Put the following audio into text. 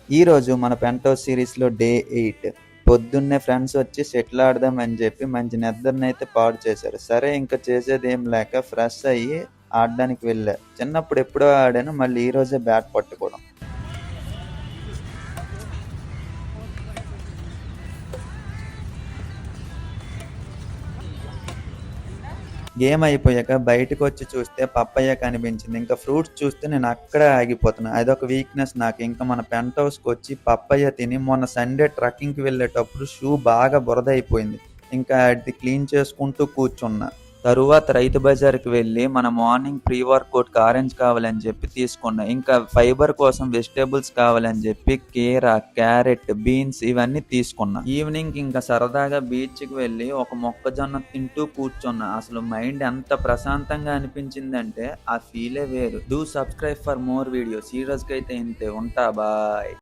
ఈరోజు మన pent house సిరీస్‌లో డే 8. పొద్దున్నే ఫ్రెండ్స్ వచ్చి షటిల్ ఆడదామని చెప్పి మంచి నిద్రనైతే పాడు చేశారు. సరే ఇంక చేసేదేం లేక ఫ్రెష్ అయ్యి ఆడడానికి వెళ్ళా. చిన్నప్పుడు ఎప్పుడో ఆడాను. మళ్ళీ ఈరోజే బ్యాట్ పట్టుకోవడం. గేమ్ అయిపోయాక బయటకొచ్చి చూస్తే పప్పయ్య కనిపించింది. ఇంకా ఫ్రూట్స్ చూస్తే నేను అక్కడే ఆగిపోతున్నా. అదొక వీక్‌నెస్ నాకు. ఇంకా మన పెంట్ హౌస్‌కొచ్చి పప్పయ్య తిని మొన్న సండే ట్రెక్కింగ్‌కి వెళ్ళేటప్పుడు షూ బాగా బురదయిపోయింది. ఇంకా అది క్లీన్ చేసుకుంటూ కూర్చున్నా. తరువాత రైతు బజార్‌కి వెళ్ళి మన మార్నింగ్ ప్రీ వర్కౌట్‌కి ఆరెంజ్ కావాలని చెప్పి తీసుకున్నా. ఇంకా ఫైబర్ కోసం వెజిటబుల్స్ కావాలని చెప్పి కీర, క్యారెట్, బీన్స్ ఇవన్నీ తీసుకున్నా. ఈవినింగ్ ఇంకా సరదాగా బీచ్‌కి వెళ్ళి ఒక మొక్కజొన్న తింటూ కూర్చున్నా. అసలు మైండ్ ఎంత ప్రశాంతంగా అనిపించిందంటే ఆ ఫీలే వేరు. Do subscribe for more videos. ఈ రోజుకైతే ఇంతే. ఉంటా. బాయ్.